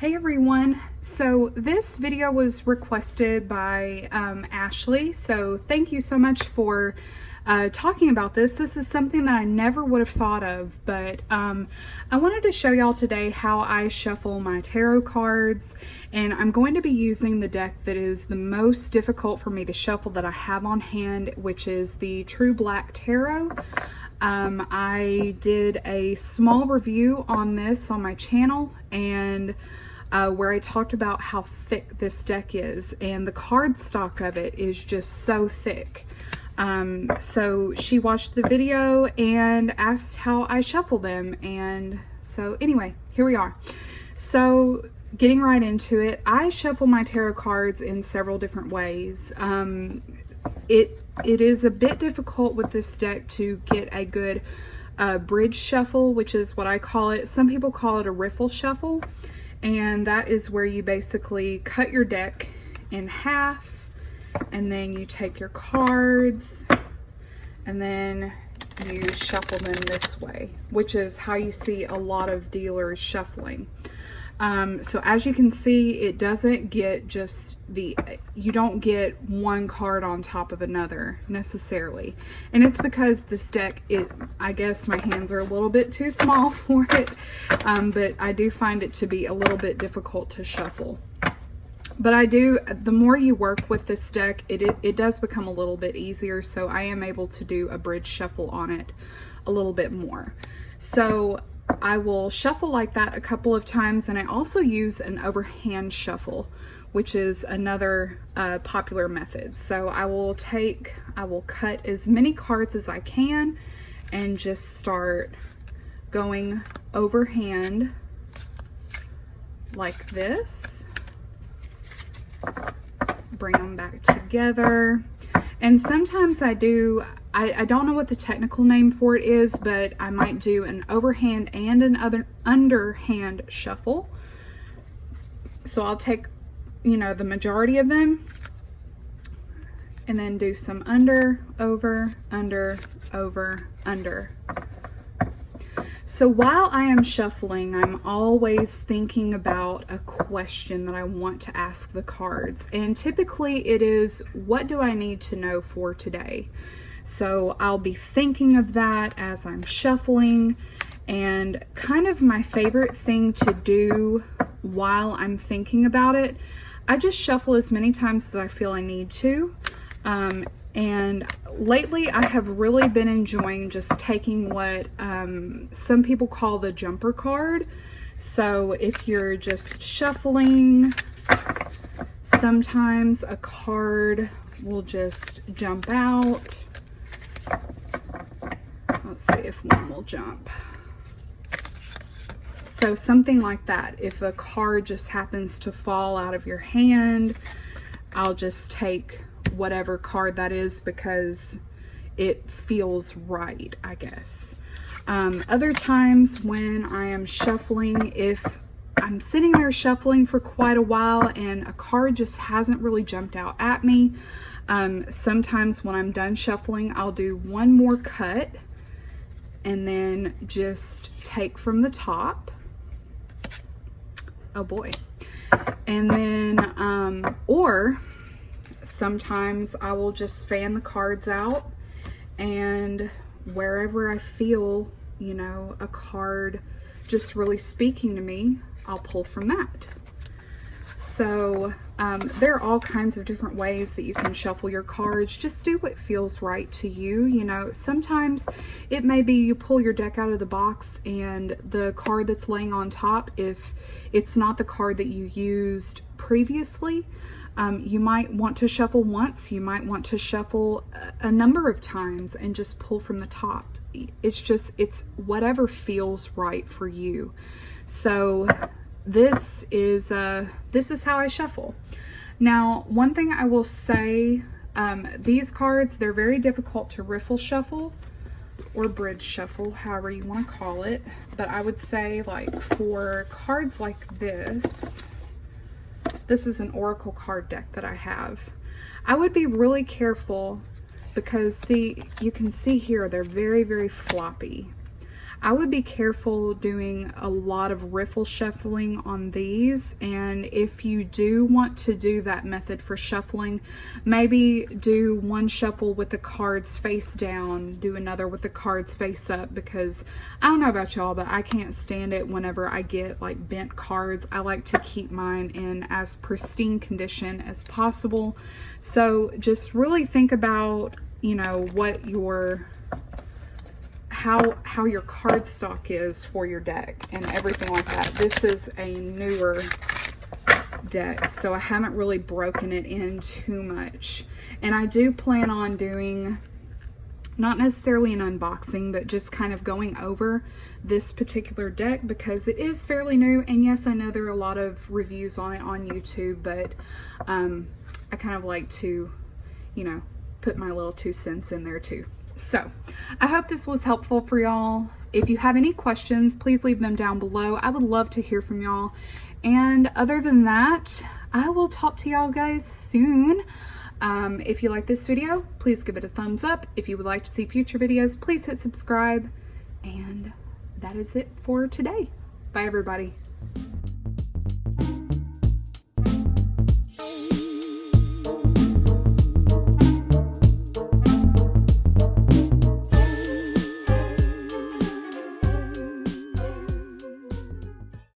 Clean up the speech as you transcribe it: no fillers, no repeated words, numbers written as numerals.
Hey everyone, so this video was requested by Ashley, so thank you so much for talking about this. This is something that I never would have thought of, but I wanted to show y'all today how I shuffle my tarot cards, and I'm going to be using the deck that is the most difficult for me to shuffle that I have on hand, which is the True Black Tarot. I did a small review on this on my channel, and where I talked about how thick this deck is, and the cardstock of it is just so thick. So she watched the video and asked how I shuffle them, and so anyway, here we are. So getting right into it, I shuffle my tarot cards in several different ways. It is a bit difficult with this deck to get a good bridge shuffle, which is what I call it. Some people call it a riffle shuffle, and that is where you basically cut your deck in half, and then you take your cards and then you shuffle them this way, which is how you see a lot of dealers shuffling. So as you can see, it doesn't get just you don't get one card on top of another necessarily. And it's because this deck, I guess my hands are a little bit too small for it, but I do find it to be a little bit difficult to shuffle. But the more you work with this deck, it does become a little bit easier, so I am able to do a bridge shuffle on it a little bit more. So I will shuffle like that a couple of times, and I also use an overhand shuffle, which is another popular method. So I will cut as many cards as I can and just start going overhand like this. Bring them back together. And sometimes I don't know what the technical name for it is, but I might do an overhand and an underhand shuffle. So I'll take, the majority of them and then do some under, over, under, over, under. So while I am shuffling, I'm always thinking about a question that I want to ask the cards. And typically it is, what do I need to know for today? So I'll be thinking of that as I'm shuffling, and kind of my favorite thing to do while I'm thinking about it, I just shuffle as many times as I feel I need to. And lately I have really been enjoying just taking what some people call the jumper card. So if you're just shuffling, sometimes a card will just jump out. Let's see if one will jump. So something like that. If a card just happens to fall out of your hand, I'll just take whatever card that is because it feels right, I guess. Other times when I am shuffling, if I'm sitting there shuffling for quite a while and a card just hasn't really jumped out at me, sometimes when I'm done shuffling, I'll do one more cut and then just take from the top. Oh boy. And then, or sometimes I will just fan the cards out, and wherever I feel, a card just really speaking to me, I'll pull from that. So there are all kinds of different ways that you can shuffle your cards. Just do what feels right to you. Sometimes it may be you pull your deck out of the box and the card that's laying on top, if it's not the card that you used previously, you might want to shuffle once, you might want to shuffle a number of times and just pull from the top. It's whatever feels right for you. So this is how I shuffle. Now, one thing I will say, these cards, they're very difficult to riffle shuffle or bridge shuffle, however you want to call it. But I would say, like, for cards like this is an oracle card deck that I have. I would be really careful because, see, you can see here, they're very, very floppy. I would be careful doing a lot of riffle shuffling on these. And if you do want to do that method for shuffling, maybe do one shuffle with the cards face down, do another with the cards face up, because I don't know about y'all, but I can't stand it whenever I get like bent cards. I like to keep mine in as pristine condition as possible. So just really think about, you know, what your how your card stock is for your deck and everything like that. This is a newer deck, so I haven't really broken it in too much. And I do plan on doing, not necessarily an unboxing, but just kind of going over this particular deck because it is fairly new. And yes, I know there are a lot of reviews on it on YouTube, but I kind of like to, you know, put my little 2 cents in there too. So I hope this was helpful for y'all. If you have any questions, please leave them down below. I would love to hear from y'all. And other than that, I will talk to y'all guys soon. If you like this video, please give it a thumbs up. If you would like to see future videos, please hit subscribe. And that is it for today. Bye, everybody.